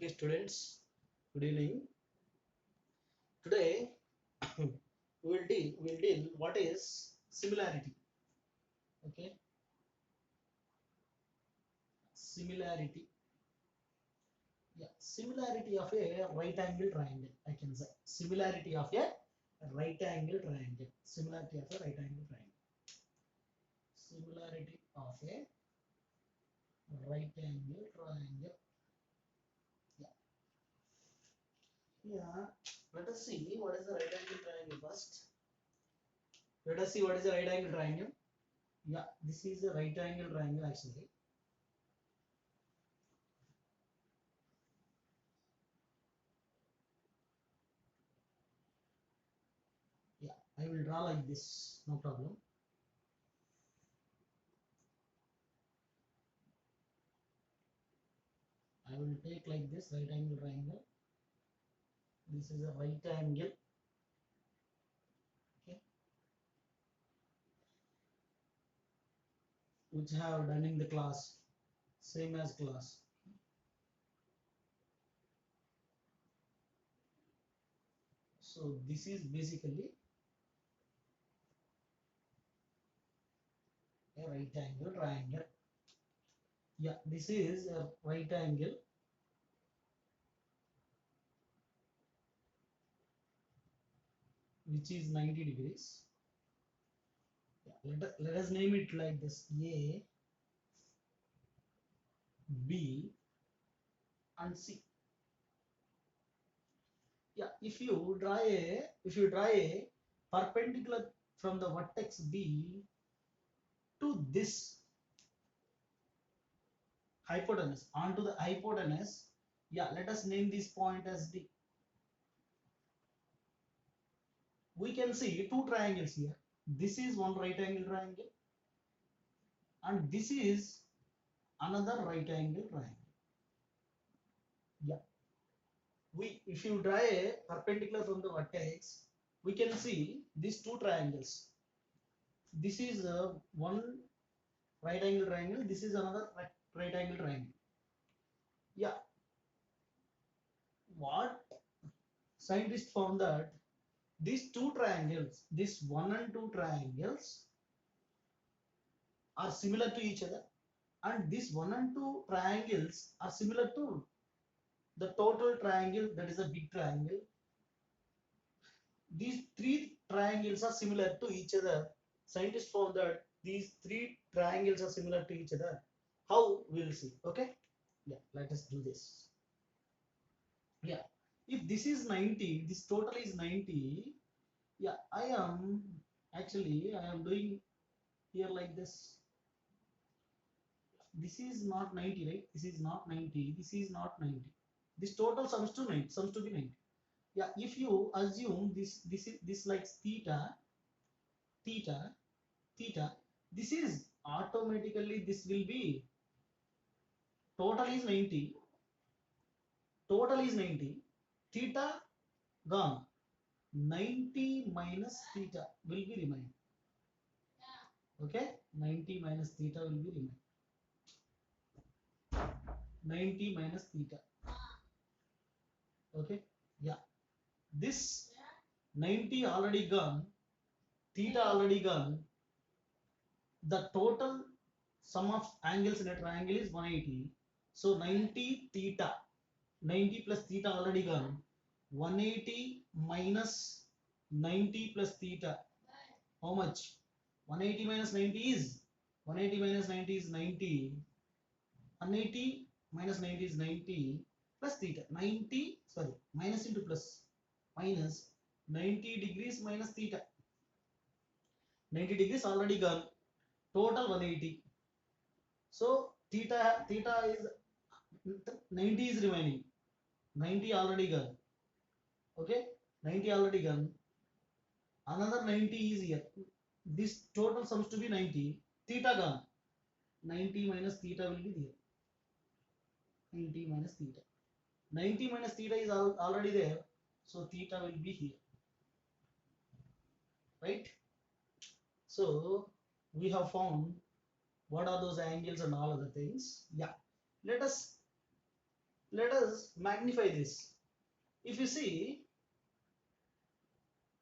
Okay, students, good evening. Today we'll deal what is similarity. Okay, similarity. Yeah, similarity of a right angle triangle. I can say similarity of a right angle triangle. Similarity of a right angle triangle. Similarity of a right angle triangle. Yeah, yeah. Let us see what is the right angle triangle first. Let us see what is the right angle triangle. Yeah, this is a right angle triangle actually. Yeah, I will draw like this, no problem. I will take like this right angle triangle. This is a right angle. Okay, which I have done in the class, same as class. So this is basically a right angle triangle. Yeah, this is a right angle which is 90 degrees. Yeah, let us name it like this: A, B, and C. Yeah, if you draw a perpendicular from the vertex B to this hypotenuse onto the hypotenuse, yeah, let us name this point as D. We can see two triangles here. This is one right angle triangle and this is another right angle triangle. Yeah, we if you draw a perpendicular from the vertex, we can see these two triangles. This is one right angle triangle, this is another right angle triangle. Yeah, what scientists found that these two triangles, this one and two triangles, are similar to each other, and these one and two triangles are similar to the total triangle, that is a big triangle. These three triangles are similar to each other. Scientists found that these three triangles are similar to each other. How? We'll see. Okay, yeah, let us do this. Yeah, if this is 90, this total is 90. Yeah, I am doing here like this. This is not 90, right? This is not 90, this is not 90. This total sums to 90, sums to be 90. Yeah, if you assume this like theta, theta, theta, this is automatically, this will be, total is 90, total is 90, theta gone, 90 minus theta will be remain. Okay, 90 minus theta will be remain. 90 minus theta. Okay, yeah, this 90 already gone, theta already gone. The total sum of angles in a triangle is 180. So 90 theta, 90 plus theta already gone. 180 minus 90 plus theta. How much? 180 minus 90 is 180 minus 90 is 90. 180 minus 90 is 90 plus theta. 90, sorry, minus into plus, minus 90 degrees minus theta. 90 degrees already gone. Total 180. So theta is 90 is remaining. 90 already gone. Okay, 90 already gone. Another 90 is here. This total sums to be 90. Theta gone. 90 minus theta will be there. 90 minus theta. 90 minus theta is already there. So theta will be here. Right? So we have found what are those angles and all other things. Yeah. Let us let us magnify this. If you see,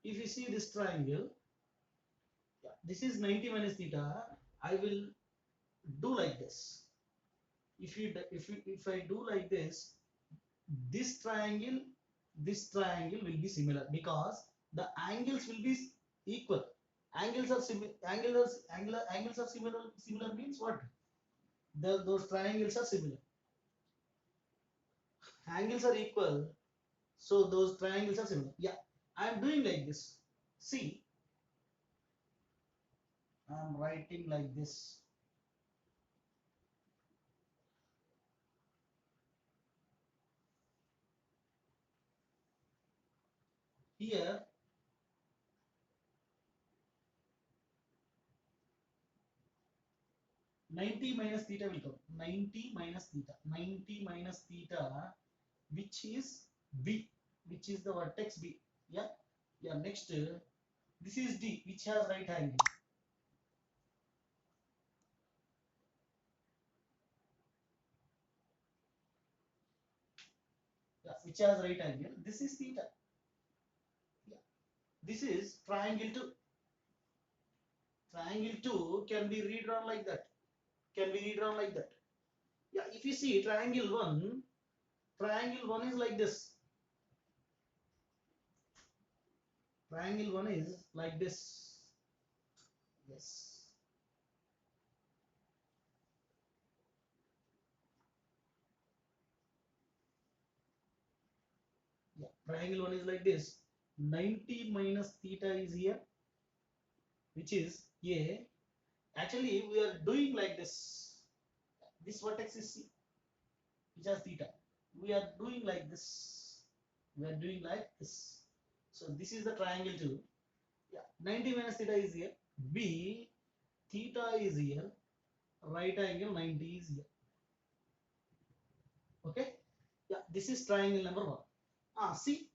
this triangle, yeah, this is 90 minus theta. I will do like this. If I do like this, this triangle, will be similar because the angles will be equal. Angles are similar. Angles are similar. Similar means what? Those triangles are similar. Angles are equal, so those triangles are similar. Yeah, I am doing like this. See, I am writing like this. Here, ninety minus theta will come. 90 minus theta, which is B, which is the vertex B. Yeah, yeah. Next, this is D, which has right angle. Yeah, which has right angle. This is theta. Yeah, this is triangle 2. Triangle 2 can be redrawn like that. Yeah, if you see triangle 1, is like this. Triangle 1 is like this. Yes. Yeah, triangle 1 is like this. 90 minus theta is here, which is A. Actually, we are doing like this. This vertex is C, which has theta. We are doing like this. So this is the triangle 2. Yeah, 90 minus theta is here. B, theta is here. Right angle 90 is here. Okay. Yeah, this is triangle number 1. See,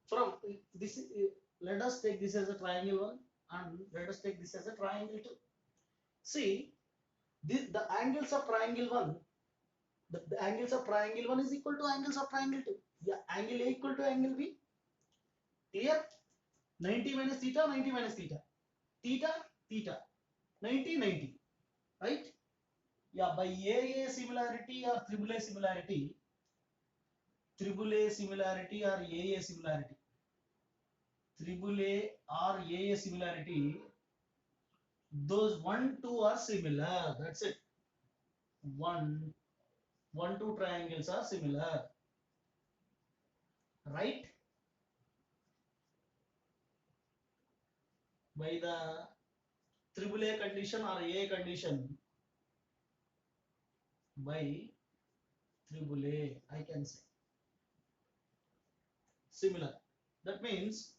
from this, let us take this as a triangle 1 and let us take this as a triangle 2. See, the angles of triangle 1, the angles of triangle 1 is equal to angles of triangle 2. Yeah, angle A equal to angle B. Clear? 90 minus theta, 90 minus theta. Theta, theta. 90, 90. Right? Yeah, by AA similarity or triple A similarity, AA similarity, those 1, 2 are similar. That's it. 1, 2 triangles are similar. Right? By the triple A condition or A condition, by triple A, I can say similar. That means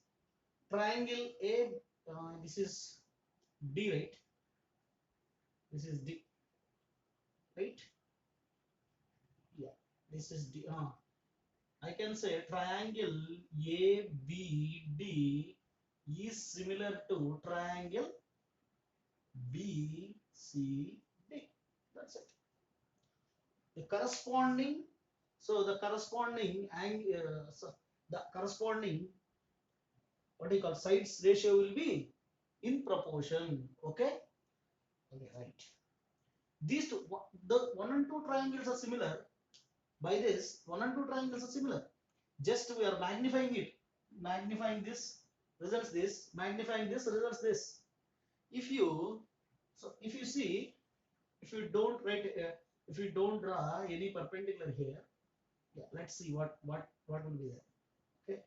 triangle A, this is D, right? This is D, right? Yeah, this is D. I can say triangle ABD is similar to triangle BCD. That's it. The corresponding, so the corresponding the corresponding, what do you call, sides ratio will be in proportion. Okay. Okay, right. These two, the 1 and 2 triangles are similar. By this, 1 and 2 triangles are similar. Just we are magnifying it. Magnifying this results this. Magnifying this results this. If you, so if you see, if you don't write, if you don't draw any perpendicular here, yeah, let's see what will be there. Okay.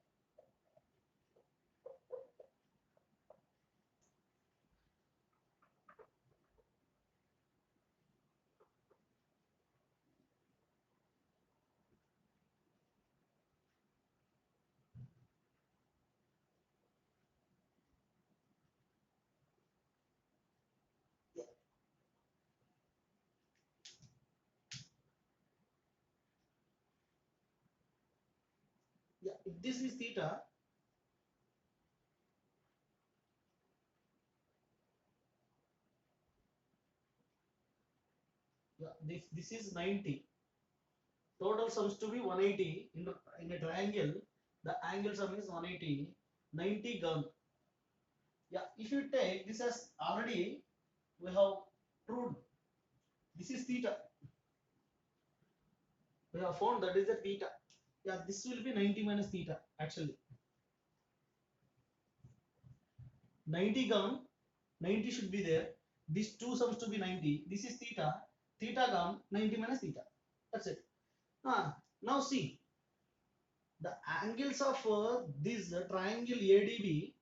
Yeah. Yeah. If this is theta, yeah, this is 90. Total sums to be 180 in a triangle. The angle sum is 180. 90 gone. Yeah, if you take this as already we have proved this is theta. We have found that is the theta. Yeah, this will be 90 minus theta actually. 90 gone, 90 should be there. These two sums to be 90. This is theta. Theta gone, 90 minus theta. That's it. Now see the angles of this triangle ADB,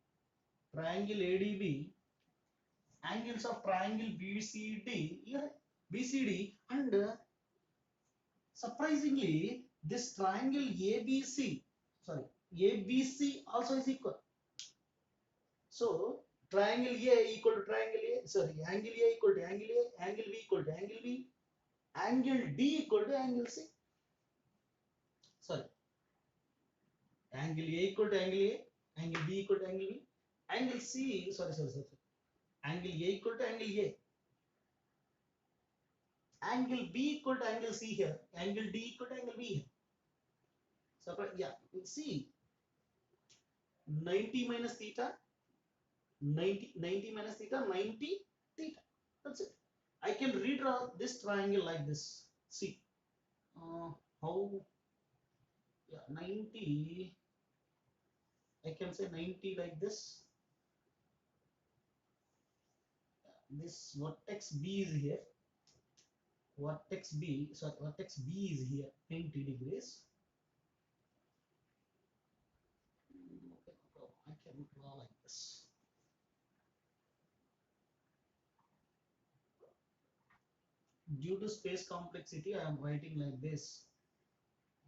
angles of triangle BCD, here BCD, and surprisingly this triangle ABC, sorry, ABC also is equal. So triangle A equal to triangle A, sorry, angle A equal to angle A, angle B equal to angle B, angle D equal to angle C. Sorry, angle A equal to angle A, angle B equal to angle B, angle C, sorry, angle A equal to angle A, angle B equal to angle C here, angle D equal to angle B here. So yeah, see 90 minus theta, 90 minus theta, 90 theta. That's it. I can redraw this triangle like this. See how, yeah, 90. I can say 90 like this. This vertex B is here. Vertex B, sorry, vertex B is here, 90 degrees. I can draw like this. Due to space complexity, I am writing like this.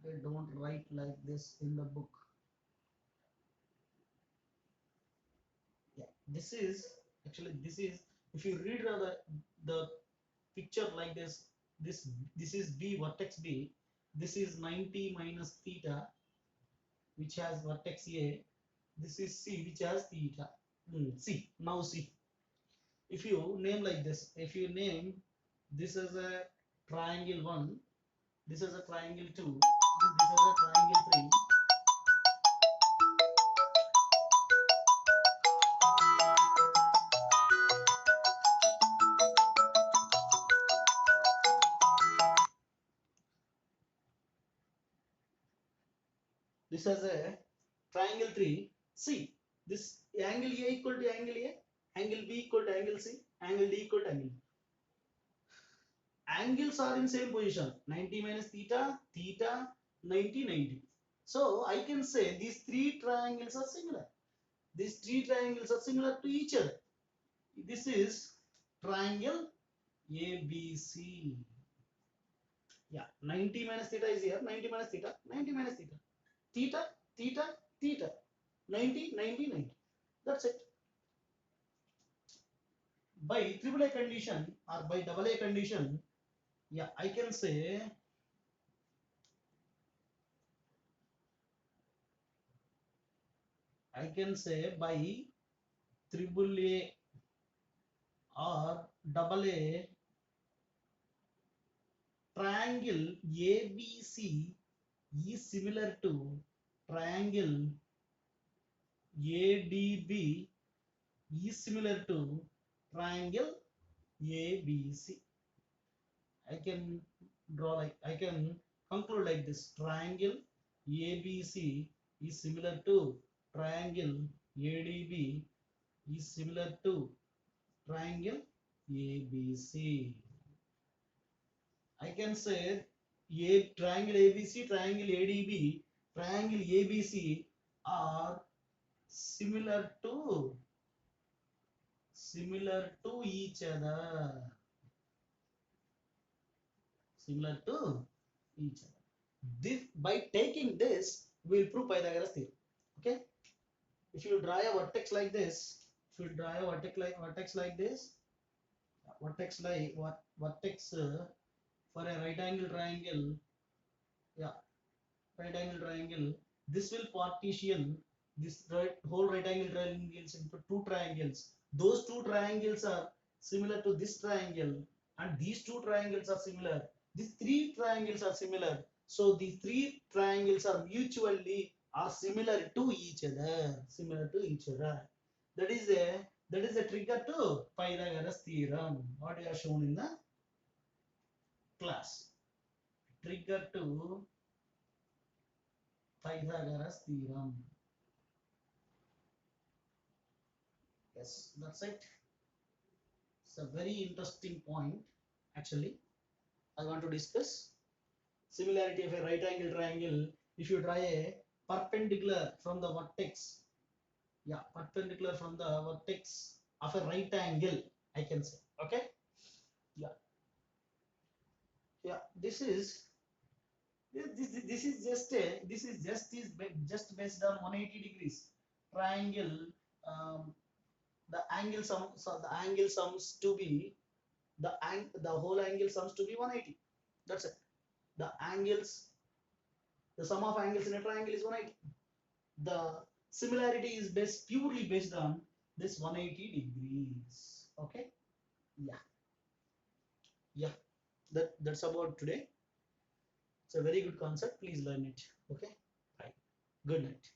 I don't write like this in the book. Yeah, this is actually, this is, if you read the picture like this, this is B, vertex B. This is 90 minus theta, which has vertex A. This is C, which has theta. See, now see, if you name like this, if you name this as a triangle 1, this is a triangle 2, and this is a triangle 3. This is a triangle 3. See, this angle A equal to angle A, angle B equal to angle C, angle D equal to angle B. Angles are in same position, 90 minus theta, theta, 90, 90. So I can say these three triangles are similar. These three triangles are similar to each other. This is triangle ABC. Yeah, 90 minus theta is here, 90 minus theta, 90 minus theta. Theta, theta, theta. 90, 90, 90. That's it. By triple A condition or by double A condition, yeah, I can say by triple A or double A, triangle ABC is similar to triangle ADB is similar to triangle ABC. I can draw like, I can conclude like this: triangle ABC is similar to triangle ADB is similar to triangle ABC. I can say triangle ABC, triangle ADB, triangle ABC are similar to each other. Similar to each other. This, by taking this, we will prove Pythagoras theorem. Okay. If you draw a vertex like this, if you draw a vertex like this, vertex for a right angle triangle, yeah, right angle triangle. This will partition this whole right angle triangles into two triangles. Those two triangles are similar to this triangle, and these two triangles are similar. These three triangles are similar. So the three triangles are mutually are similar to each other. Similar to each other. That is a trigger to Pythagoras theorem. What you have shown in the class. Trigger to Pythagoras theorem. Yes, that's it. It's a very interesting point. Actually, I want to discuss similarity of a right angle triangle. If you draw a perpendicular from the vertex, yeah, perpendicular from the vertex of a right angle, I can say. Okay, yeah, yeah. This is based on 180 degrees triangle. Um, the angle sums to be the whole angle sums to be 180. That's it. The angles, the sum of angles in a triangle is 180. The similarity is purely based on this 180 degrees. Okay. Yeah, yeah. That's about today. It's a very good concept. Please learn it. Okay. Bye. Good night.